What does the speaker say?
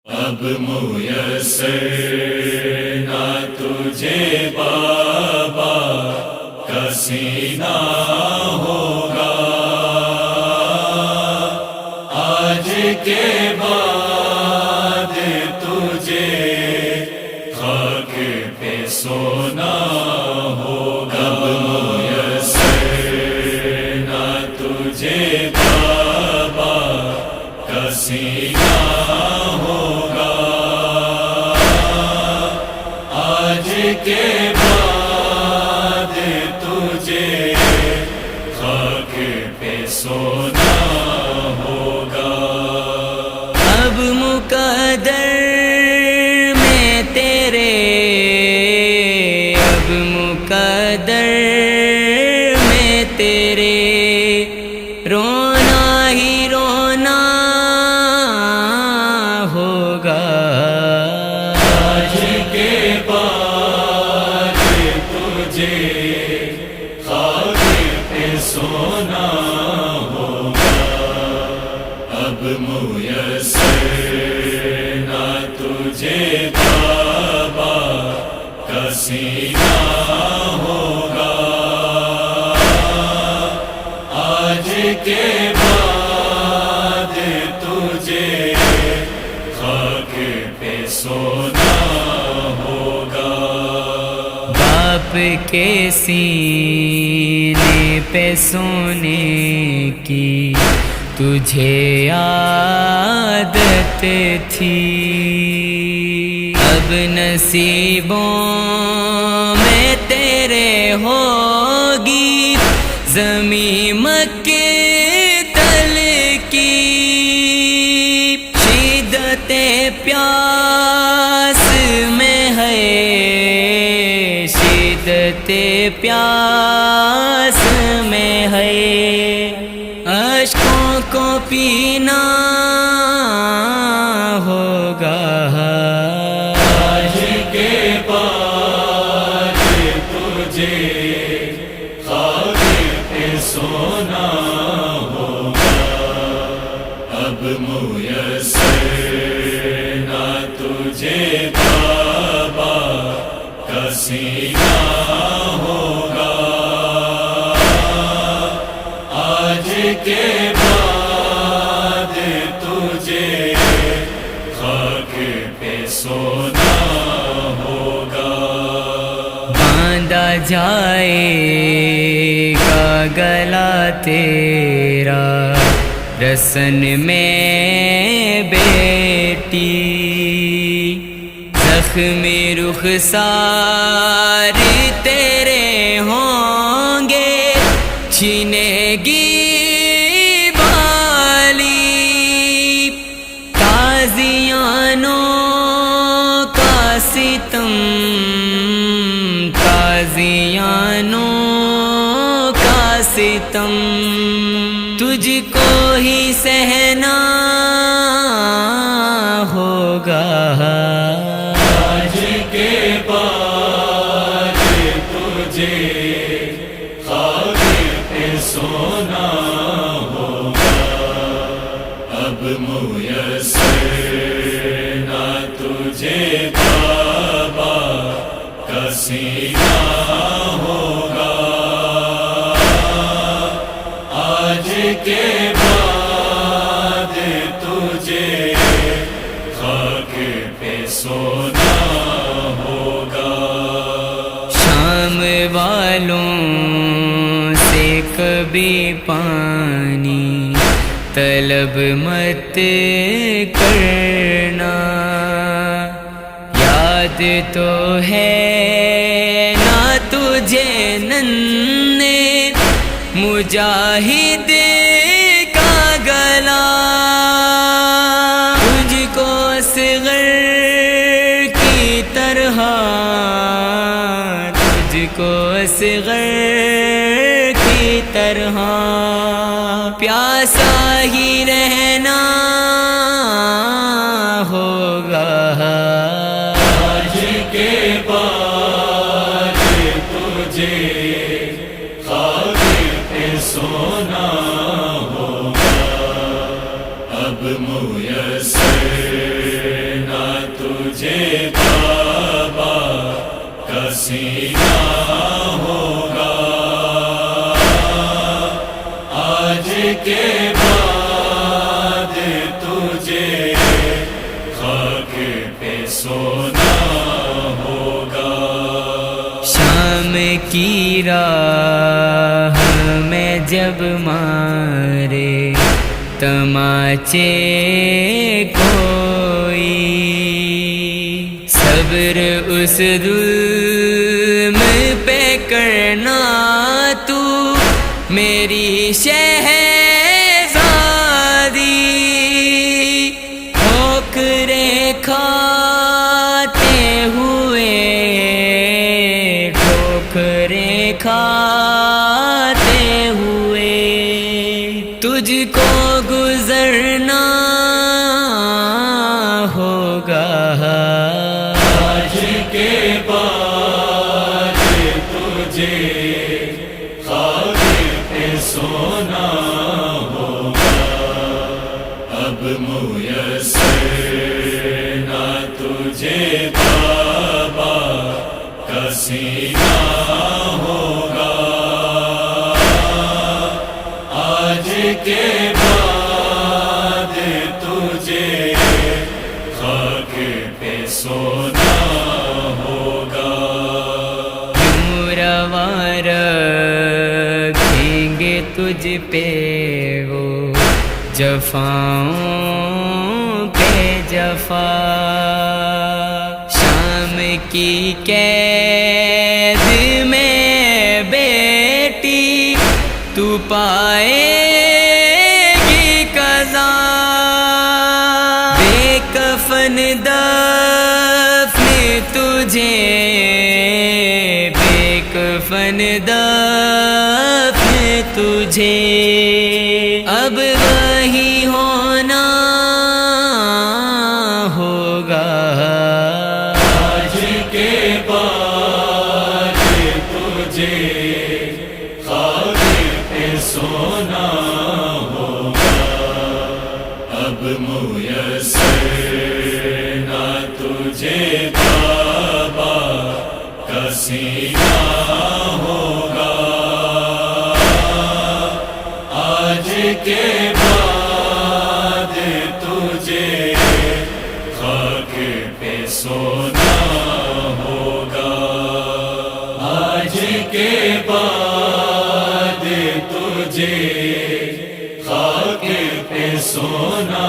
اب میسر نہ تجھے بابا کا سینہ ہوگا، آج کے بعد تجھے خاک پہ سونا ہوگا۔ اب میسر نہ تجھے بابا کا سینہ کے بعد تجھے خاک پہ سونا ہوگا۔ اب مقدر میں تیرے، اب مقدر میں تیرے رونا ہی رونا ہوگا۔ آج کے بعد خاک پہ سونا ہوگا۔ اب میسر نہ تجھے بابا کا سینہ ہوگا، آج کے بعد تجھے خاک پہ سونا ہوگا۔ باپ کے سینے پہ سونے کی تجھے عادت تھی، اب نصیبوں میں تیرے ہوگی زمین مکے تل کی۔ شدت پیاس میں ہے، شدت پیاس میں ہے، اشکوں کو پینا ہوگا۔ آج کے بعد تجھے خاک پہ سونا ہوگا۔ اب میسر نہ تجھے بابا کا سینہ ہوگا، آج کے بعد تجھے خاک پہ سونا ہوگا۔ باندھا جائے گا گلا تیرا رسن میں بیٹی، زخم رخسار تیرے ہوں گے چھینے گی بالی۔ تازیانوں کا ستم، تازیانوں کا ستم تجھ کو ہی سہنا ہوگا۔ آج کے بعد تجھے خاک پہ سونا ہوگا۔ اب میسر نہ تجھے بابا کا سینہ ہوگا، آج کے بعد تجھے خاک پہ سونا ہوگا۔ شام والوں سے کبھی پانی طلب مت کرنا، یاد تو ہے نہ تجھے ننھے مجاہد کا گلا، تجھ کو اصغر کی طرح، تجھ کو اصغر کی طرح پیاسا ہی رہنا ہوگا۔ آج کے بعد تجھے خاک پہ سونا ہوگا۔ اب میسر تجھے بابا کا سینہ ہوگا، آج کے بعد تجھے خاک پہ سونا ہوگا۔ شام کی راہ میں جب مارے تماچے کوئی، صبر اس ظلم پہ کرنا تو میری شہزادی، ٹھوکریں کھاتے ہوئے، ٹھوکریں کھاتے ہوئے تجھ کو گزرنا ہوگا، آج کے بعد تجھے خاک پہ سونا ہوگا، اب میسر نہ تجھے بابا کا سینہ ہوگا، آج کے بعد تجھے خاک پہ سونا ہوگا۔ کیوں روا رکھیں گے تجھ پہ وہ جفاؤں پہ جفا، شام کی قید میں بیٹی تو پائے گی قضا، بے کفن دفن تجھے، بے کفن دفن تجھے اب وہی ہونا ہوگا، آج کے بعد تجھے خاک پہ سونا ہوگا، اب میسر نہ تجھے بابا کا سینہ ہوگا، آج کے بعد تجھے خاک پہ سونا ہوگا، آج کے بعد تجھے خاک پہ سونا